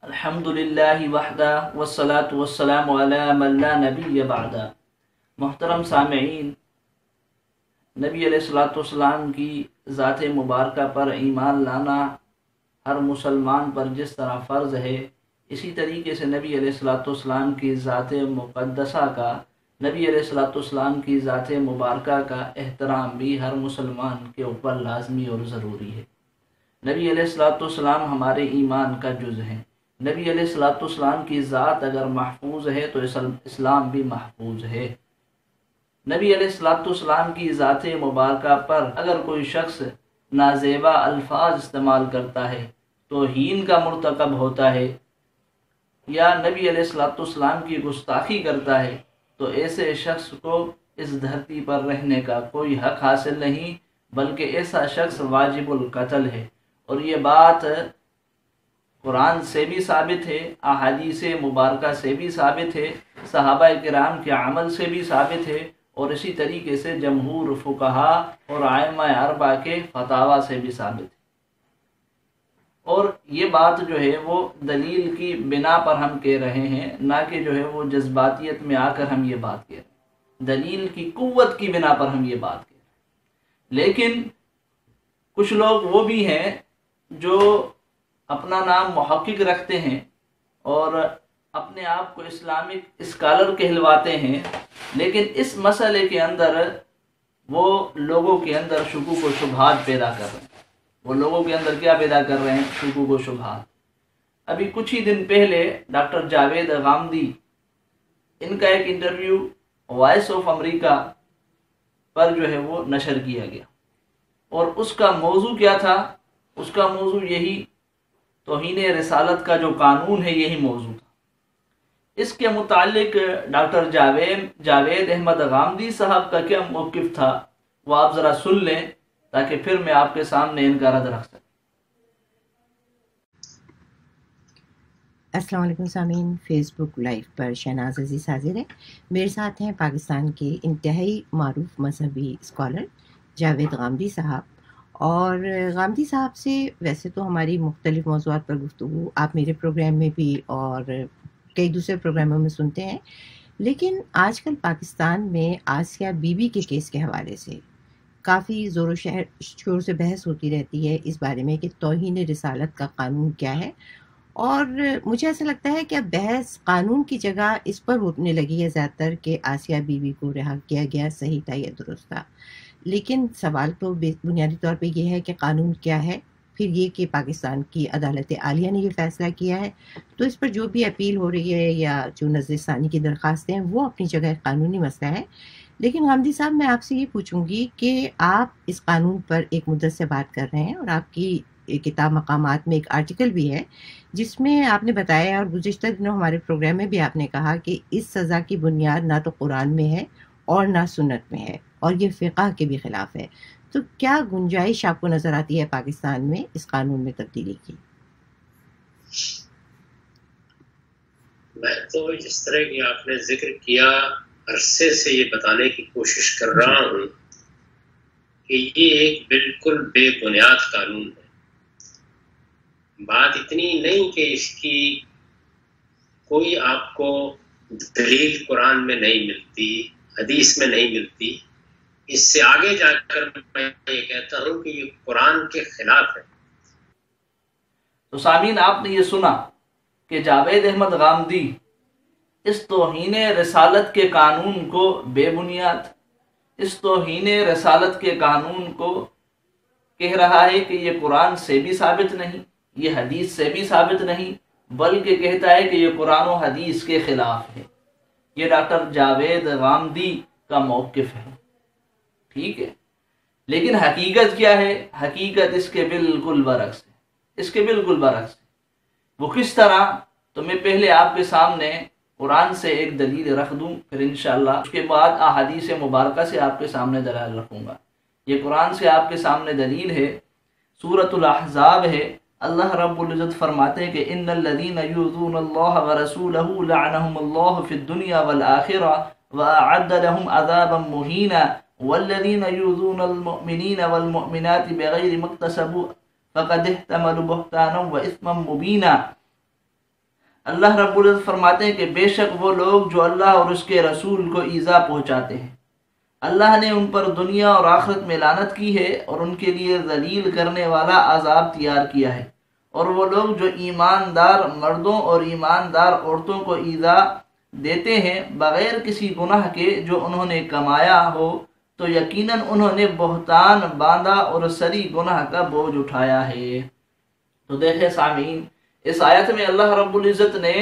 الحمد للہ وحدہ والصلاة والسلام علی من لا نبی بعدہ۔ محترم سامعین، نبی علیہ السلام کی ذات مبارکہ پر ایمان لانا ہر مسلمان پر جس طرح فرض ہے، اسی طریقے سے نبی علیہ السلام کی ذات مقدسہ کا، نبی علیہ السلام کی ذات مبارکہ کا احترام بھی ہر مسلمان کے اوپر لازمی اور ضروری ہے۔ نبی علیہ السلام ہمارے ایمان کا جز ہیں۔ نبی علیہ السلام کی ذات اگر محفوظ ہے تو اسلام بھی محفوظ ہے۔ نبی علیہ السلام کی ذات مبارکہ پر اگر کوئی شخص نازیبا الفاظ استعمال کرتا ہے، توہین کا مرتکب ہوتا ہے، یا نبی علیہ السلام کی گستاخی کرتا ہے، تو ایسے شخص کو اس دھرتی پر رہنے کا کوئی حق حاصل نہیں، بلکہ ایسا شخص واجب القتل ہے۔ اور یہ بات قرآن سے بھی ثابت ہے، احادیث مبارکہ سے بھی ثابت ہے، صحابہ کرام کے عمل سے بھی ثابت ہے، اور اسی طریقے سے جمہور فقہا اور ائمہ اربعہ کے فتاوی سے بھی ثابت ہے۔ اور یہ بات جو ہے وہ دلیل کی بنا پر ہم کہہ رہے ہیں، نہ کہ جو ہے وہ جذباتیت میں آ کر ہم یہ بات کہہ رہے ہیں، دلیل کی قوت کی بنا پر ہم یہ بات کہہ رہے ہیں۔ لیکن کچھ لوگ وہ بھی ہیں جو اپنا نام محقق رکھتے ہیں اور اپنے آپ کو اسلامک اسکالر کہلواتے ہیں، لیکن اس مسئلے کے اندر وہ لوگوں کے اندر شکوک و شبہات پیدا کر رہے ہیں۔ وہ لوگوں کے اندر کیا پیدا کر رہے ہیں؟ شکوک و شبہات۔ ابھی کچھ ہی دن پہلے ڈاکٹر جاوید غامدی، ان کا ایک انٹرویو وائس آف امریکہ پر جو ہے وہ نشر کیا گیا، اور اس کا موضوع کیا تھا؟ اس کا موضوع یہی توہین رسالت کا جو قانون ہے، یہی موضوع تھا۔ اس کے متعلق ڈاکٹر جاوید احمد غامدی صاحب کا کیا موقف تھا، وہ آپ ذرا سن لیں تاکہ پھر میں آپ کے سامنے ان کا رد رکھ سکوں۔ السلام علیکم سامعین، فیس بک لائیو پر شہناز عزیز حاضر ہے۔ میرے ساتھ ہیں پاکستان کے انتہائی معروف مذہبی اسکالر جاوید غامدی صاحب، اور غامدی صاحب سے ویسے تو ہماری مختلف موضوعات پر گفتگو آپ میرے پروگرام میں بھی اور کئی دوسرے پروگراموں میں سنتے ہیں، لیکن آج کل پاکستان میں آسیہ بی بی کے کیس کے حوالے سے کافی زور و شور سے بحث ہوتی رہتی ہے اس بارے میں کہ توہین رسالت کا قانون کیا ہے، اور مجھے ایسا لگتا ہے کہ اب بحث قانون کی جگہ اس پر ہونے لگی ہے زیادہ تر کہ آسیہ بی بی کو رہا کیا گیا صحیح تھا یا درست تھا۔ لیکن سوال تو بنیادی طور پہ یہ ہے کہ قانون کیا ہے، پھر یہ کہ پاکستان کی عدالت عالیہ نے یہ فیصلہ کیا ہے، تو اس پر جو بھی اپیل ہو رہی ہے یا جو نظر ثانی کی درخواستیں ہیں وہ اپنی جگہ ایک قانونی مسئلہ ہے۔ لیکن غامدی صاحب، میں آپ سے یہ پوچھوں گی کہ آپ اس قانون پر ایک مدت سے بات کر رہے ہیں، اور آپ کی کتاب مقامات میں ایک آرٹیکل بھی ہے جس میں آپ نے بتایا، اور گزشتہ دنوں ہمارے پروگرام میں بھی آپ نے کہا کہ اس سزا کی بنیاد نہ تو قرآن میں ہے اور نہ سنت میں ہے، اور یہ فقہ کے بھی خلاف ہے۔ تو کیا گنجائش آپ کو نظر آتی ہے پاکستان میں اس قانون میں تبدیلی کی؟ میں تو جس طرح کی آپ نے ذکر کیا، عرصے سے یہ بتانے کی کوشش کر رہا ہوں کہ یہ ایک بالکل بے بنیاد قانون ہے۔ بات اتنی نہیں کہ اس کی کوئی آپ کو دلیل قرآن میں نہیں ملتی، حدیث میں نہیں ملتی، اس سے آگے جا کر میں یہ کہتا ہوں کہ یہ قرآن کے خلاف ہے۔ تو سامعین، آپ نے یہ سنا کہ جاوید احمد غامدی اس توہین رسالت کے قانون کو بے بنیاد، اس توہین رسالت کے قانون کو کہہ رہا ہے کہ یہ قرآن سے بھی ثابت نہیں، یہ حدیث سے بھی ثابت نہیں، بلکہ کہتا ہے کہ یہ قرآن و حدیث کے خلاف ہے۔ یہ ڈاکٹر جاوید غامدی کا موقف ہے، ٹھیک ہے۔ لیکن حقیقت کیا ہے؟ حقیقت اس کے بالکل برعکس ہے، اس کے بالکل برعکس ہے۔ وہ کس طرح؟ تو میں پہلے آپ کے سامنے قرآن سے ایک دلیل رکھ دوں، پھر انشاءاللہ اس کے بعد احادیث مبارکہ سے آپ کے سامنے دلائل رکھوں گا۔ یہ قرآن سے آپ کے سامنے دلیل ہے، سورۃ الاحزاب ہے۔ اللہ رب العزت فرماتے ہیں کہ ان الذین یؤذون اللہ ورسولہ لعنہم اللہ فی الدنیا والآخرہ واعد لهم عذابا مہینا والذین یؤذون المؤمنین والمؤمنات بغیر ما اکتسبوا فقد احتملوا بہتانا واثما مبینا۔ اللہ رب العزت فرماتے ہیں کہ بے شک وہ لوگ جو اللہ اور اس کے رسول کو ایذا پہنچاتے ہیں، اللہ نے ان پر دنیا اور آخرت میں لعنت کی ہے اور ان کے لیے ذلیل کرنے والا عذاب تیار کیا ہے۔ اور وہ لوگ جو ایماندار مردوں اور ایماندار عورتوں کو ایذا دیتے ہیں بغیر کسی گناہ کے جو انہوں نے کمایا ہو، تو یقیناً انہوں نے بہتان باندھا اور سری گناہ کا بوجھ اٹھایا ہے۔ تو دیکھیں سامعین، اس آیت میں اللہ رب العزت نے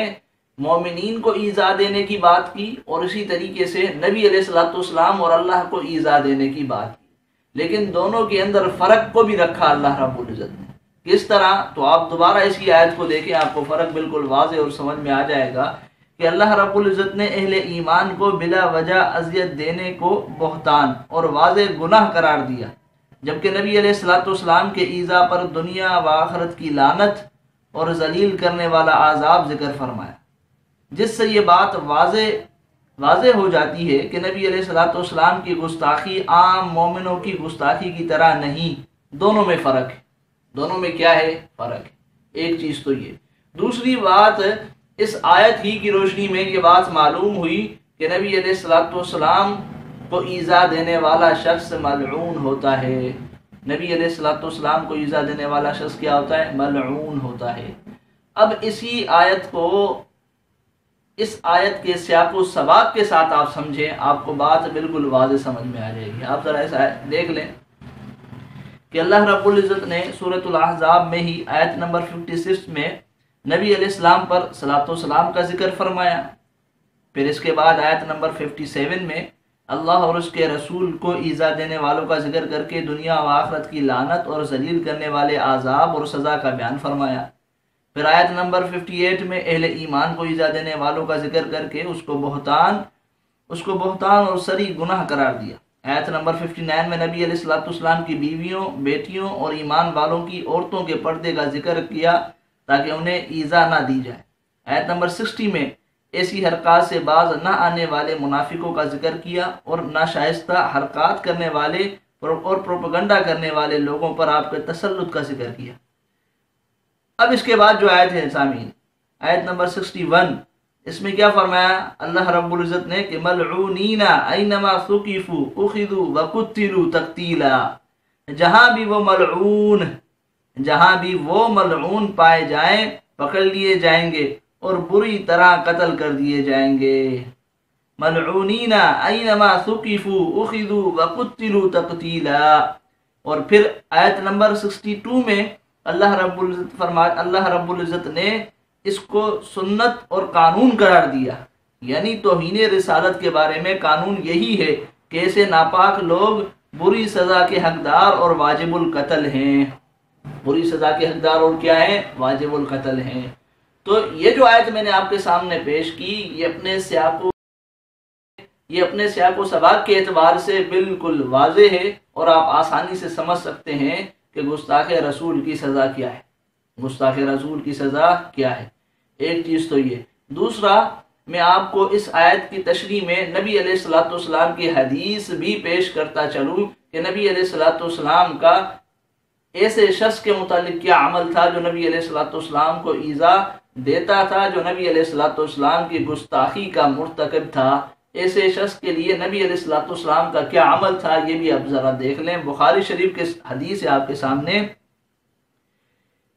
مومنین کو ایذا دینے کی بات کی اور اسی طریقے سے نبی علیہ الصلوۃ والسلام اور اللہ کو ایذا دینے کی بات کی، لیکن دونوں کے اندر فرق کو بھی رکھا اللہ رب العزت نے۔ کس طرح؟ تو آپ دوبارہ اس کی آیت کو دیکھیں، آپ کو فرق بالکل واضح اور سمجھ میں آ جائے گا کہ اللہ رب العزت نے اہل ایمان کو بلا وجہ اذیت دینے کو بہتان اور واضح گناہ قرار دیا، جبکہ نبی علیہ الصلوۃ والسلام کے ایذا پر دنیا و آخرت کی لعنت اور ذلیل کرنے والا عذاب ذکر فرمایا، جس سے یہ بات واضح ہو جاتی ہے کہ نبی علیہ الصلوۃ والسلام کی گستاخی عام مومنوں کی گستاخی کی طرح نہیں، دونوں میں فرق ہے۔ دونوں میں کیا ہے؟ فرق ہے۔ ایک چیز تو یہ۔ دوسری بات، اس آیت ہی کی روشنی میں یہ بات معلوم ہوئی کہ نبی علیہ الصلوۃ والسلام کو ایذا دینے والا شخص ملعون ہوتا ہے۔ نبی علیہ الصلوۃ والسلام کو ایذا دینے والا شخص کیا ہوتا ہے؟ ملعون ہوتا ہے۔ اب اسی آیت کو اس آیت کے سیاق و سباق کے ساتھ آپ سمجھیں، آپ کو بات بالکل واضح سمجھ میں آ جائے گی۔ آپ ذرا ایسا دیکھ لیں کہ اللہ رب العزت نے سورۃ الاحزاب میں ہی آیت نمبر 56 میں نبی علیہ السلام پر صلاۃ و سلام کا ذکر فرمایا، پھر اس کے بعد آیت نمبر 57 میں اللہ اور اس کے رسول کو ایذا دینے والوں کا ذکر کر کے دنیا و آخرت کی لعنت اور ذلیل کرنے والے عذاب اور سزا کا بیان فرمایا، پھر آیت نمبر 58 میں اہل ایمان کو ایذا دینے والوں کا ذکر کر کے اس کو بہتان اور سری گناہ قرار دیا، آیت نمبر 59 میں نبی علیہ الصلوۃ والسلام کی بیویوں، بیٹیوں اور ایمان والوں کی عورتوں کے پردے کا ذکر کیا تاکہ انہیں ایذا نہ دی جائے، آیت نمبر 60 میں ایسی حرکات سے باز نہ آنے والے منافقوں کا ذکر کیا اور ناشائستہ حرکات کرنے والے اور پروپیگنڈا کرنے والے لوگوں پر آپ کے تسلط کا ذکر کیا۔ اب اس کے بعد جو آیت ہے سامعین، آیت نمبر 61، اس میں کیا فرمایا اللہ رب العزت نے کہ ملعونین اینما ثقفوا اخذوا وقتلوا تقتیلا، جہاں بھی وہ ملعون پائے جائیں پکڑ لیے جائیں گے اور بری طرح قتل کر دیے جائیں گے۔ ملعونین اینما ثقفوا اخذوا وقتلوا تقتیلا۔ اور پھر آیت نمبر 62 میں اللہ رب العزت نے اس کو سنت اور قانون قرار دیا، یعنی توہین رسالت کے بارے میں قانون یہی ہے کہ ایسے ناپاک لوگ بری سزا کے حقدار اور واجب القتل ہیں۔ بری سزا کے حقدار اور کیا ہیں؟ واجب القتل ہیں۔ تو یہ جو آیت میں نے آپ کے سامنے پیش کی، یہ اپنے سیاق و سباق کے اعتبار سے بالکل واضح ہے اور آپ آسانی سے سمجھ سکتے ہیں کہ گستاخ رسول کی سزا کیا ہے۔ گستاخ رسول کی سزا کیا ہے؟ ایک چیز تو یہ۔ دوسرا، میں آپ کو اس آیت کی تشریح میں نبی علیہ الصلوۃ والسلام کی حدیث بھی پیش کرتا چلوں کہ نبی علیہ الصلوۃ والسلام کا ایسے شخص کے متعلق کیا عمل تھا جو نبی علیہ الصلوۃ والسلام کو ایذا دیتا تھا، جو نبی علیہ الصلوۃ والسلام کی گستاخی کا مرتکب تھا۔ ایسے شخص کے لیے نبی علیہ الصلوۃ والسلام کا کیا عمل تھا، یہ بھی آپ ذرا دیکھ لیں۔ بخاری شریف کے حدیث ہے آپ کے سامنے،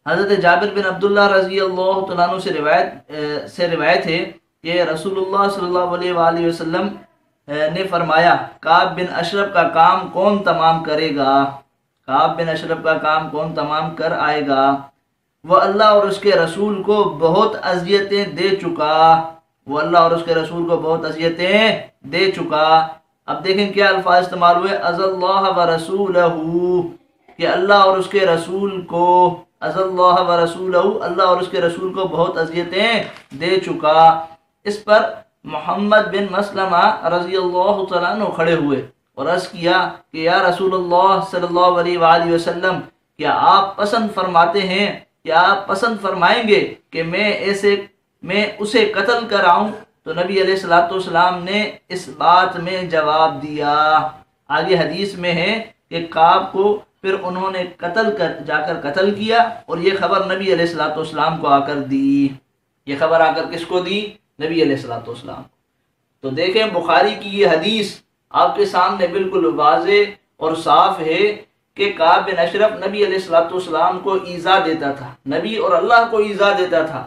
حضرت جابر بن عبداللہ رضی اللہ تعالیٰ عنہ سے روایت ہے کہ رسول اللہ صلی اللہ علیہ وآلہ وسلم نے فرمایا، کعب بن اشرف کا کام کون تمام کرے گا؟ کعب بن اشرف کا کام کون تمام کر آئے گا؟ وہ اللہ اور اس کے رسول کو بہت اذیتیں دے چکا۔ وہ اللہ اور اس کے رسول کو بہت اذیتیں دے چکا۔ اب دیکھیں کیا الفاظ استعمال ہوئے، اذ اللہ و رسولہ، کہ اللہ اور اس کے رسول کو، اذ اللہ و رسولہ، اللہ اور اس کے رسول کو بہت اذیتیں دے چکا۔ اس پر محمد بن مسلمہ رضی اللہ تعالیٰ عنہ کھڑے ہوئے اور عرض کیا کہ یا رسول اللہ صلی اللہ علیہ وآلہ وسلم، کیا آپ پسند فرماتے ہیں، کیا آپ پسند فرمائیں گے کہ میں اسے قتل کراؤں؟ تو نبی علیہ الصلوۃ والسلام نے اس بات میں جواب دیا۔ آگے حدیث میں ہے کہ کعب کو پھر انہوں نے جا کر قتل کیا اور یہ خبر نبی علیہ الصلوۃ والسلام کو آ کر دی۔ یہ خبر آ کر کس کو دی؟ نبی علیہ الصلوۃ والسلام۔ تو دیکھیں بخاری کی یہ حدیث آپ کے سامنے بالکل واضح اور صاف ہے کہ کعب بن اشرف نبی علیہ الصلوۃ والسلام کو ایذا دیتا تھا، نبی اور اللہ کو ایذا دیتا تھا۔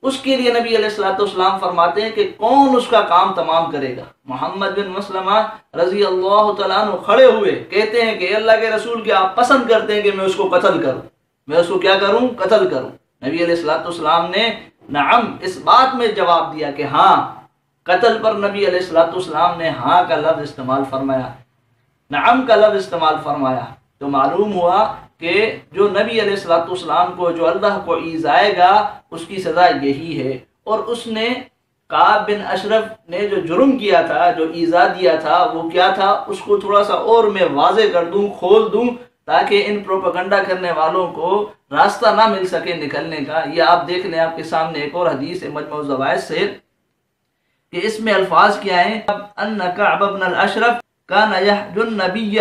اس کے لیے نبی علیہ الصلوۃ والسلام فرماتے ہیں کہ کون اس کا کام تمام کرے گا؟ محمد بن مسلمہ رضی اللہ تعالیٰ عنہ کھڑے ہوئے کہتے ہیں کہ اللہ کے رسول کے آپ پسند کرتے ہیں کہ میں اس کو قتل کروں، میں اس کو کیا کروں؟ قتل کروں۔ نبی علیہ الصلوۃ والسلام نے نعم اس بات میں جواب دیا کہ ہاں، قتل پر نبی علیہ الصلوۃ والسلام نے ہاں کا لفظ استعمال فرمایا، نعم کا لفظ استعمال فرمایا۔ تو معلوم ہوا کہ جو نبی علیہ الصلوۃ والسلام کو جو اللہ کو ایذائے گا اس کی سزا یہی ہے۔ اور اس نے کعب بن اشرف نے جو جرم کیا تھا، جو ایذا دیا تھا، وہ کیا تھا؟ اس کو تھوڑا سا اور میں واضح کر دوں، کھول دوں، تاکہ ان پروپیگنڈا کرنے والوں کو راستہ نہ مل سکے نکلنے کا۔ یہ آپ دیکھ لیں، آپ کے سامنے ایک اور حدیث ہے مجموع الزوائد سے کہ اس میں الفاظ کیا ہیں؟ ان کعب بن الاشرف کان یحج النبی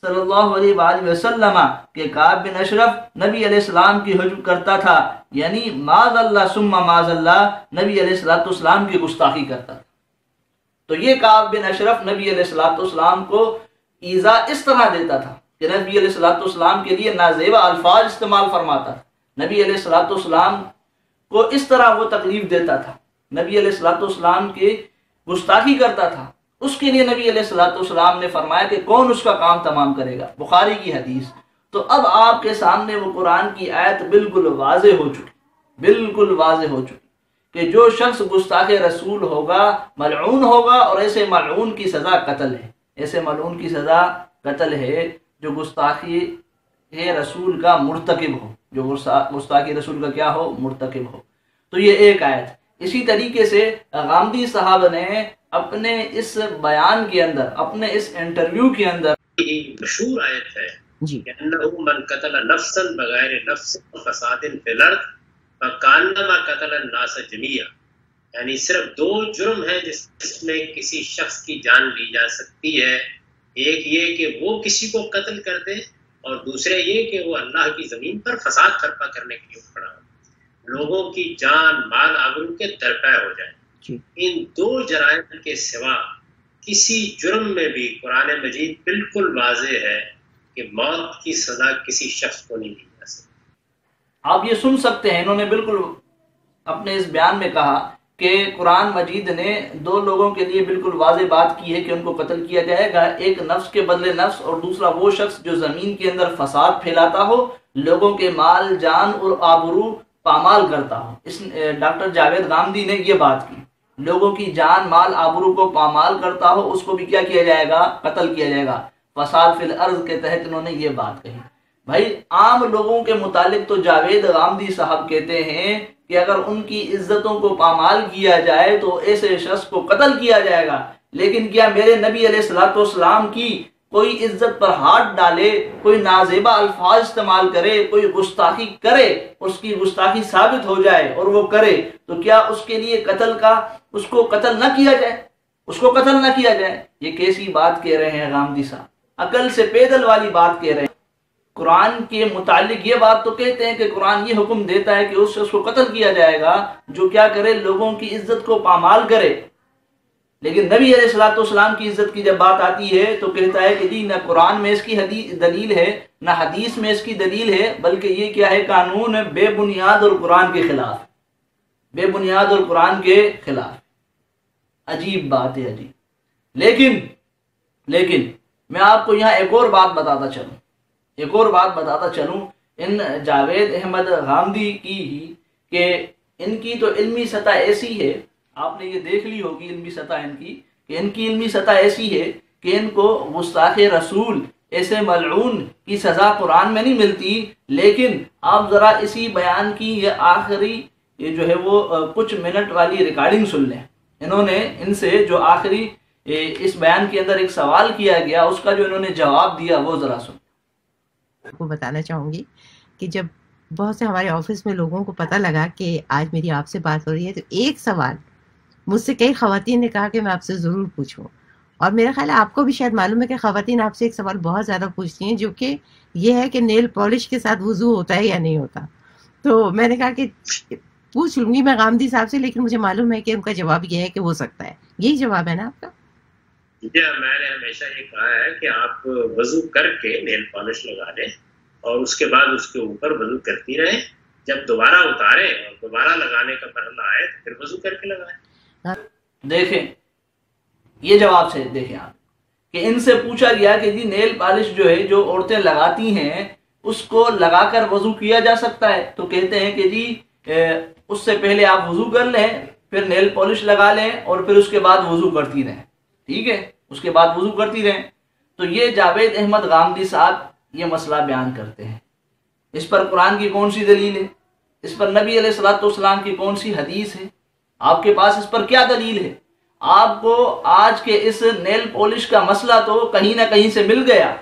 صلی اللہ علیہ وآلہ وسلم، کہ کعب بن اشرف نبی علیہ السلام کی حجب کرتا تھا، یعنی معاذ اللہ ثم معاذ اللہ، نبی علیہ الصلوۃ والسلام کی گستاخی کرتا تھا۔ تو یہ کعب بن اشرف نبی علیہ الصلوۃ والسلام کو ایذا اس طرح دیتا تھا کہ نبی علیہ الصلوۃ والسلام کے لیے نازیبا الفاظ استعمال فرماتا تھا، نبی علیہ الصلوۃ والسلام کو اس طرح وہ تکلیف دیتا تھا، نبی علیہ الصلوۃ والسلام کی گستاخی کرتا تھا۔ اس کے لیے نبی علیہ الصلوۃ والسلام نے فرمایا کہ کون اس کا کام تمام کرے گا، بخاری کی حدیث۔ تو اب آپ کے سامنے وہ قرآن کی آیت بالکل واضح ہو چکی، بالکل واضح ہو چکی کہ جو شخص گستاخ رسول ہوگا ملعون ہوگا، اور ایسے ملعون کی سزا قتل ہے، ایسے ملعون کی سزا قتل ہے جو گستاخی رسول کا مرتکب ہو، جو گستاخی رسول کا کیا ہو؟ مرتکب ہو۔ تو یہ ایک آیت۔ اسی طریقے سے غامدی صاحب نے اپنے اس بیان کے اندر، اپنے اس انٹرویو کے اندر مشہور آیت ہے جی کہ انہ من قتل نفسا بغیر نفس فساد فی الارض فکانما قتل الناس جميعا، یعنی صرف دو جرم ہیں جس میں کسی شخص کی جان لی جا سکتی ہے، ایک یہ کہ وہ کسی کو قتل کر دے، اور دوسرے یہ کہ وہ اللہ کی زمین پر فساد برپا کرنے کے لیے کھڑا ہو، لوگوں کی جان مال آبرو کے درپے ہو جائے۔ ان دو جرائم کے سوا کسی جرم میں بھی قرآن مجید بالکل واضح ہے کہ موت کی سزا کسی شخص کو نہیں دی جا سکتی۔ آپ یہ سن سکتے ہیں، انہوں نے بالکل اپنے اس بیان میں کہا کہ قرآن مجید نے دو لوگوں کے لیے بالکل واضح بات کی ہے کہ ان کو قتل کیا جائے گا، ایک نفس کے بدلے نفس، اور دوسرا وہ شخص جو زمین کے اندر فساد پھیلاتا ہو، لوگوں کے مال جان اور آبرو پامال کرتا ہو۔ اس ڈاکٹر جاوید غامدی نے یہ بات کی، لوگوں کی جان مال آبرو کو پامال کرتا ہو اس کو بھی کیا کیا جائے گا؟ قتل کیا جائے گا۔ فساد فی الارض کے تحت انہوں نے یہ بات کہی۔ بھائی عام لوگوں کے متعلق تو جاوید غامدی صاحب کہتے ہیں کہ اگر ان کی عزتوں کو پامال کیا جائے تو ایسے شخص کو قتل کیا جائے گا، لیکن کیا میرے نبی علیہ الصلوۃ والسلام کی کوئی عزت پر ہاتھ ڈالے، کوئی نازیبا الفاظ استعمال کرے، کوئی گستاخی کرے، اس کی گستاخی ثابت ہو جائے اور وہ کرے، تو کیا اس کے لیے قتل کا، اس کو قتل نہ کیا جائے، اس کو قتل نہ کیا جائے؟ یہ کیسی بات کہہ رہے ہیں غامدی صاحب؟ عقل سے پیدل والی بات کہہ رہے ہیں۔ قرآن کے متعلق یہ بات تو کہتے ہیں کہ قرآن یہ حکم دیتا ہے کہ اس شخص کو قتل کیا جائے گا جو کیا کرے؟ لوگوں کی عزت کو پامال کرے۔ لیکن نبی علیہ الصلوۃ والسلام کی عزت کی جب بات آتی ہے تو کہتا ہے کہ جی نہ قرآن میں اس کی دلیل ہے، نہ حدیث میں اس کی دلیل ہے، بلکہ یہ کیا ہے؟ قانون ہے بے بنیاد اور قرآن کے خلاف، بے بنیاد اور قرآن کے خلاف۔ عجیب بات ہے، عجیب۔ لیکن میں آپ کو یہاں ایک اور بات بتاتا چلوں ان جاوید احمد غامدی کی ہی، کہ ان کی تو علمی سطح ایسی ہے، آپ نے یہ دیکھ لی ہوگی علمی سطح ان کی، کہ ان کی علمی سطح ایسی ہے کہ ان کو گستاخ رسول ایسے ملعون کی سزا قرآن میں نہیں ملتی۔ لیکن آپ ذرا اسی بیان کی یہ آخری یہ جو ہے وہ کچھ منٹ والی ریکارڈنگ سن لیں۔ انہوں نے ان سے جو آخری اس بیان کے اندر ایک سوال کیا گیا، اس کا جو انہوں نے جواب دیا وہ ذرا سن۔ کو بتانا چاہوں گی کہ جب بہت سے ہمارے آفس میں لوگوں کو پتہ لگا کہ آج میری آپ سے بات ہو رہی ہے، تو ایک سوال مجھ سے کئی خواتین نے کہا کہ میں آپ سے ضرور پوچھوں، اور میرا خیال ہے آپ کو بھی شاید معلوم ہے کہ خواتین آپ سے ایک سوال بہت زیادہ پوچھتی ہیں، جو کہ یہ ہے کہ نیل پالش کے ساتھ وضو ہوتا ہے یا نہیں ہوتا۔ تو میں نے کہا کہ پوچھ لوں گی میں غامدی صاحب سے، لیکن مجھے معلوم ہے کہ ان کا جواب یہ ہے کہ ہو سکتا ہے. یہی جواب ہے نا آپ کا؟ جی میں نے ہمیشہ یہ کہا ہے کہ آپ وضو کر کے نیل پالش لگا لیں اور اس کے بعد اس کے اوپر وضو کرتی رہیں. جب دوبارہ اتاریں اور دوبارہ لگانے کا مرحلہ آئے تو پھر وضو کر کے لگائیں. دیکھیں یہ جواب سے دیکھیں آپ کہ ان سے پوچھا گیا کہ جی نیل پالش جو ہے جو عورتیں لگاتی ہیں اس کو لگا کر وضو کیا جا سکتا ہے؟ تو کہتے ہیں کہ جی اس سے پہلے آپ وضو کر لیں، پھر نیل پالش لگا لیں اور پھر اس کے بعد وضو کرتی رہیں. ٹھیک ہے، اس کے بعد وضو کرتی رہیں. تو یہ جاوید احمد غامدی صاحب یہ مسئلہ بیان کرتے ہیں. اس پر قرآن کی کون سی دلیل ہے؟ اس پر نبی علیہ الصلوۃ والسلام کی کون سی حدیث ہے؟ آپ کے پاس اس پر کیا دلیل ہے؟ آپ کو آج کے اس نیل پالش کا مسئلہ تو کہیں نہ کہیں سے مل گیا،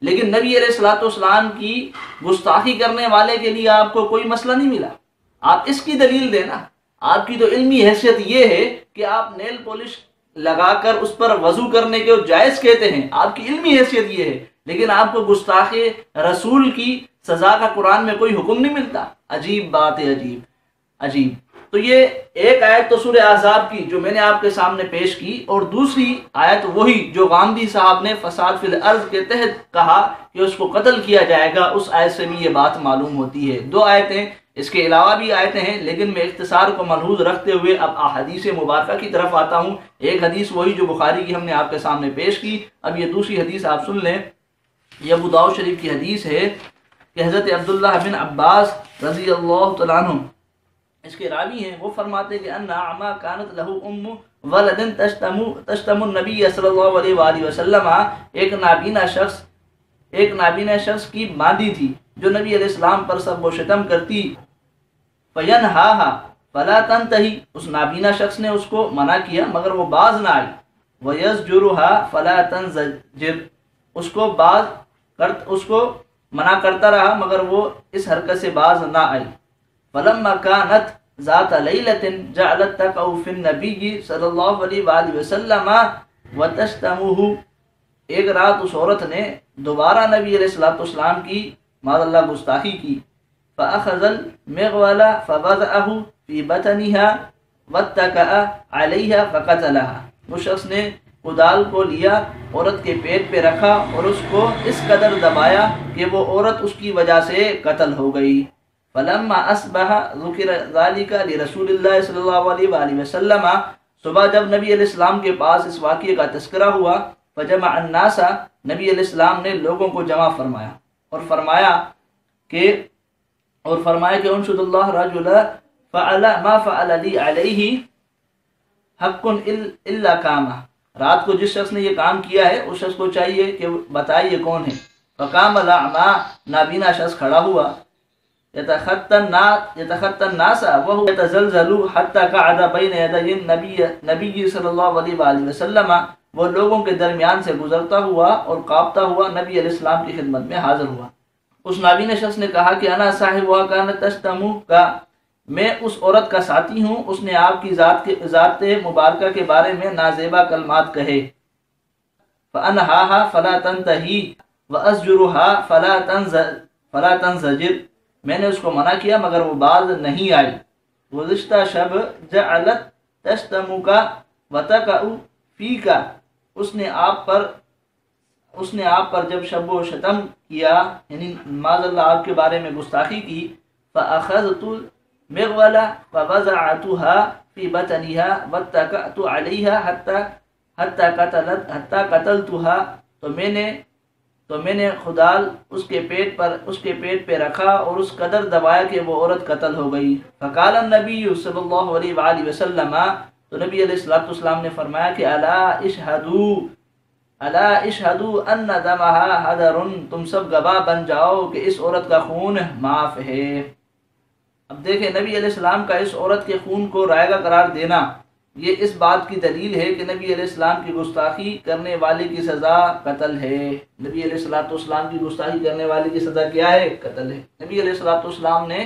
لیکن نبی علیہ الصلوۃ والسلام کی گستاخی کرنے والے کے لیے آپ کو کوئی مسئلہ نہیں ملا. آپ اس کی دلیل دینا. آپ کی تو علمی حیثیت یہ ہے کہ آپ نیل پالش لگا کر اس پر وضو کرنے کے جائز کہتے ہیں، آپ کی علمی حیثیت یہ ہے، لیکن آپ کو گستاخ رسول کی سزا کا قرآن میں کوئی حکم نہیں ملتا. عجیب بات ہے، عجیب عجیب. تو یہ ایک آیت تو سورہ احزاب کی جو میں نے آپ کے سامنے پیش کی، اور دوسری آیت وہی جو غامدی صاحب نے فساد فی الارض کے تحت کہا کہ اس کو قتل کیا جائے گا، اس آیت سے بھی یہ بات معلوم ہوتی ہے. دو آیتیں، اس کے علاوہ بھی آیتیں ہیں، لیکن میں اختصار کو ملحوظ رکھتے ہوئے اب احادیث مبارکہ کی طرف آتا ہوں. ایک حدیث وہی جو بخاری کی ہم نے آپ کے سامنے پیش کی. اب یہ دوسری حدیث آپ سن لیں. یہ ابو داؤد شریف کی حدیث ہے کہ حضرت عبداللہ بن عباس رضی اللہ تعالیٰ عنہ اس کے راوی ہیں، وہ فرماتے کہ ان اعما کانت له ام ولد تشتم النبی صلی اللہ علیہ وآلہ وسلم. ایک نابینا شخص کی مادی تھی جو نبی علیہ السلام پر سب و شتم کرتی. فینہاها فلا تنتہی، اس نابینا شخص نے اس کو منع کیا مگر وہ باز نہ آئی. ویزجرها فلا تنزجر، اس کو منع کرتا رہا مگر وہ اس حرکت سے باز نہ آئی. فلما كانت ذات ليلة جعلت تقع في النبي صلی اللہ علیہ وآلہ وسلم وتشتمه. ایک رات اس عورت نے دوبارہ نبی علیہ الصلوۃ والسلام کی معاذ اللہ گستاخی کی. فأخذ المغول فوضعه في بطنها واتكأ عليها فقتلها. وہ شخص نے کدال کو لیا، عورت کے پیٹ پہ رکھا اور اس کو اس قدر دبایا کہ وہ عورت اس کی وجہ سے قتل ہو گئی. فلما اصبح ذکر ذلك لرسول اللہ صلی اللہ علیہ وآلہ وسلم. صبح جب نبی علیہ السلام کے پاس اس واقعے کا تذکرہ ہوا، فجمع الناس، نبی علیہ السلام نے لوگوں کو جمع فرمایا اور فرمایا کہ انشد اللہ رجل فعل ما فعل لی علیہ حق الا کامہ. رات کو جس شخص نے یہ کام کیا ہے اس شخص کو چاہیے کہ بتائیے کون ہے. فقام الاعمى، نابینا شخص کھڑا ہوا. يتخطى الناس وهو يتزلزل حتى قعد بين يدي النبي صلی اللہ علیہ وآلہ وسلم. وہ لوگوں کے درمیان سے گزرتا ہوا اور کانپتا ہوا نبی علیہ السلام کی خدمت میں حاضر ہوا. اس نابینا شخص نے کہا کہ انا صاحب وكانت تشتم کا، میں اس عورت کا ساتھی ہوں، اس نے آپ کی ذات مبارکہ کے بارے میں نازیبا کلمات کہے. فانہاها فلا تنتہی واسجرها فلا تنزجر. میں نے اس کو منع کیا مگر وہ باز نہیں آئی. گزشتہ شب جعلت تشتمک وتقع فیک، اس نے آپ پر جب شب و شتم کیا، یعنی معاذ اللہ آپ کے بارے میں گستاخی کی. فاخذت المغول فوضعتها في بطنها واتكأت عليها حتى قتلتها. تو میں نے خدال اس کے پیٹ پہ رکھا اور اس قدر دبایا کہ وہ عورت قتل ہو گئی. فقال النبی صلی اللہ علیہ وآلہ وسلم، تو نبی علیہ الصلوۃ والسلام نے فرمایا کہ الا اشہدوا ان دمها حدر، تم سب گواہ بن جاؤ کہ اس عورت کا خون معاف ہے. اب دیکھیں نبی علیہ السلام کا اس عورت کے خون کو رائگاں قرار دینا، یہ اس بات کی دلیل ہے کہ نبی علیہ السلام کی گستاخی کرنے والے کی سزا قتل ہے. نبی علیہ الصلوۃ والسلام کی گستاخی کرنے والے کی سزا کیا ہے؟ قتل ہے. نبی علیہ الصلوۃ والسلام نے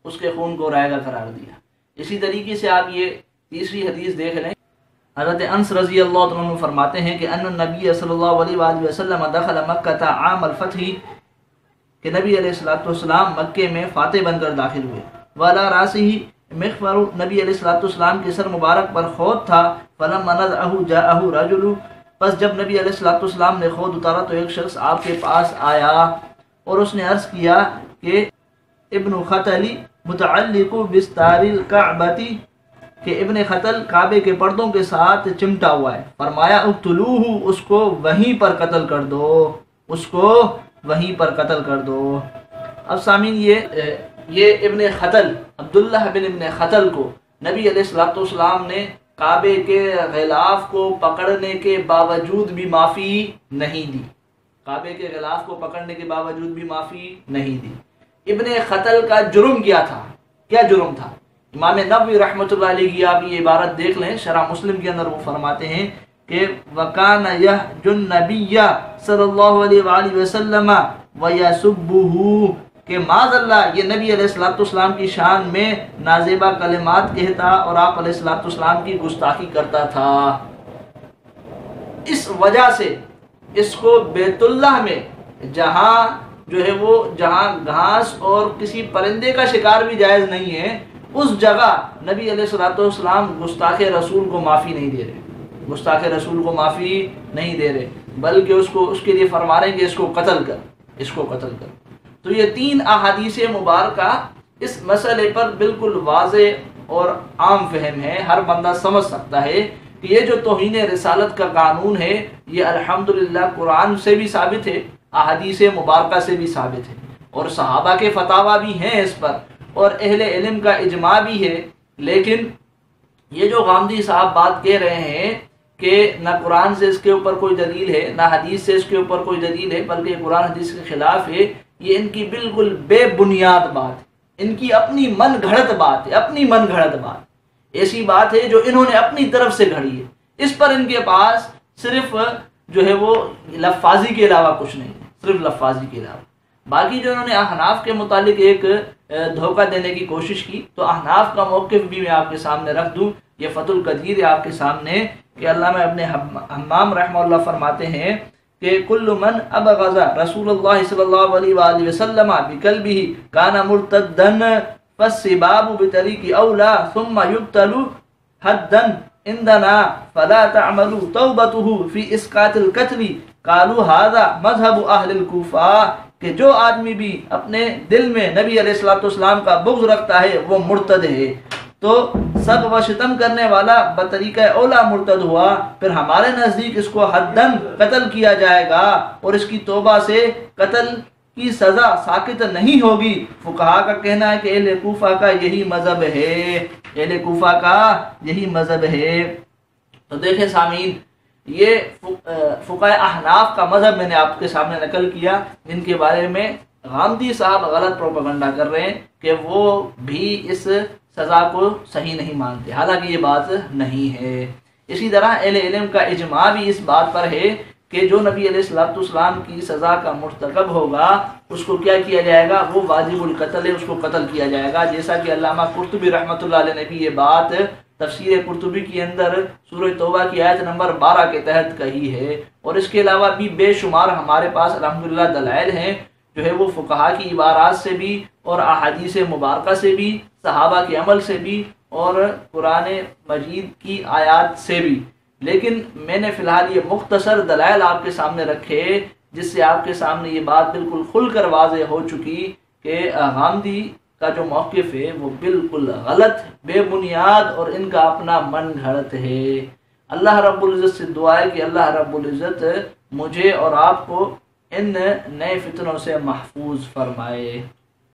اس کے خون کو رائگاں قرار دیا. اسی طریقے سے آپ یہ تیسری حدیث دیکھ لیں. حضرت انس رضی اللہ عنہ فرماتے ہیں کہ ان النبی صلی اللہ علیہ وآلہ وسلم دخل مکہ عام الفتح، کہ نبی علیہ الصلوۃ والسلام مکے میں فاتح بن کر داخل ہوئے. وعلی راسہ مغفر نبی علیہ السلام کے سر مبارک پر خود تھا، فلما نزعه جاءه رجل، پس جب نبی علیہ السلام نے خود اتارا تو ایک شخص آپ کے پاس آیا اور اس نے عرض کیا کہ ابن خطلی متعلق بستار الکعبۃ، کہ ابن خطل کعبے کے پردوں کے ساتھ چمٹا ہوا ہے. فرمایا اقتلوہ، اس کو وہیں پر قتل کر دو، اس کو وہیں پر قتل کر دو. اب سامعین یہ ابن خطل، عبداللہ بن ابن خطل کو نبی علیہ السلام نے کعبے کے غلاف کو پکڑنے کے باوجود بھی معافی نہیں دی، کعبے کے غلاف کو پکڑنے کے باوجود بھی معافی نہیں دی. ابن خطل کا جرم کیا تھا؟ کیا جرم تھا؟ امام نووی رحمۃ اللہ علیہ کی آپ یہ عبارت دیکھ لیں، شرح مسلم کے اندر وہ فرماتے ہیں کہ وَكَانَ يَهْجُ النَّبِيَّ صلی اللہ علیہ وآلہ وسلم وَيَسُبُّهُ، کہ معاذ اللہ یہ نبی علیہ السلام کی شان میں نازیبہ کلمات کہتا اور آپ علیہ السلام کی گستاخی کرتا تھا. اس وجہ سے اس کو بیت اللہ میں جہاں جو ہے وہ جہاں گھاس اور کسی پرندے کا شکار بھی جائز نہیں ہے، اس جگہ نبی علیہ السلام گستاخ رسول کو معافی نہیں دے رہے، گستاخ رسول کو معافی نہیں دے رہے، بلکہ اس کے لیے فرما رہے ہیں کہ اس کو قتل کر، اس کو قتل کر. تو یہ 3 احادیث مبارکہ اس مسئلے پر بالکل واضح اور عام فہم ہے، ہر بندہ سمجھ سکتا ہے کہ یہ جو توہین رسالت کا قانون ہے یہ الحمدللہ قرآن سے بھی ثابت ہے، احادیث مبارکہ سے بھی ثابت ہے، اور صحابہ کے فتاویٰ بھی ہیں اس پر، اور اہل علم کا اجماع بھی ہے. لیکن یہ جو غامدی صاحب بات کہہ رہے ہیں کہ نہ قرآن سے اس کے اوپر کوئی دلیل ہے، نہ حدیث سے اس کے اوپر کوئی دلیل ہے، بلکہ قرآن حدیث کے خلاف ہے، یہ ان کی بالکل بے بنیاد بات ہے، ان کی اپنی من گھڑت بات ہے، اپنی من گھڑت بات، ایسی بات ہے جو انہوں نے اپنی طرف سے گھڑی ہے. اس پر ان کے پاس صرف جو ہے وہ لفاظی کے علاوہ کچھ نہیں ہے، صرف لفاظی کے علاوہ. باقی جو انہوں نے احناف کے متعلق ایک دھوکہ دینے کی کوشش کی، تو احناف کا موقف بھی میں آپ کے سامنے رکھ دوں. یہ فتح القدیر ہے آپ کے سامنے کہ علامہ ابن حمام رحمہ اللہ فرماتے ہیں کہ کل من ابغض رسول اللہ صلی اللہ علیہ وآلہ وسلم بقلبہ کان مرتدا فالسباب بطریق اولا ثم یقتل حدا عندنا فلا تعملوا توبته في اسقاط القتل قالوا هذا مذهب اہل الکوفہ، کہ جو آدمی بھی اپنے دل میں نبی علیہ السلام کا بغض رکھتا ہے وہ مرتد ہے، تو سب و شتم کرنے والا بطریقہ اولا مرتد ہوا، پھر ہمارے نزدیک اس کو حدن قتل کیا جائے گا اور اس کی توبہ سے قتل کی سزا ساقط نہیں ہوگی. فقہا کا کہنا ہے کہ اہل کوفہ کا یہی مذہب ہے، اہل کوفہ کا یہی مذہب ہے. تو دیکھیں سامعین، یہ فقہاء احناف کا مذہب میں نے آپ کے سامنے نقل کیا، جن کے بارے میں غامدی صاحب غلط پروپیگنڈا کر رہے ہیں کہ وہ بھی اس سزا کو صحیح نہیں مانتے، حالانکہ یہ بات نہیں ہے. اسی طرح اہل علم کا اجماع بھی اس بات پر ہے کہ جو نبی علیہ السلام کی سزا کا مرتکب ہوگا اس کو کیا کیا جائے گا، وہ واجب القتل ہے، اس کو قتل کیا جائے گا. جیسا کہ علامہ قرطبی رحمۃ اللہ علیہ نے بھی یہ بات تفسیر قرطبی کے اندر سورہ توبہ کی آیت نمبر 12 کے تحت کہی ہے. اور اس کے علاوہ بھی بے شمار ہمارے پاس الحمدللہ دلائل ہیں جو ہے وہ فقہا کی عبارات سے بھی اور احادیث مبارکہ سے بھی، صحابہ کے عمل سے بھی اور قرآن مجید کی آیات سے بھی. لیکن میں نے فی الحال یہ مختصر دلائل آپ کے سامنے رکھے جس سے آپ کے سامنے یہ بات بالکل کھل کر واضح ہو چکی کہ غامدی کا جو موقف ہے وہ بالکل غلط، بے بنیاد اور ان کا اپنا من گھڑت ہے. اللہ رب العزت سے دعا ہے کہ اللہ رب العزت مجھے اور آپ کو ان نئے فتنوں سے محفوظ فرمائے.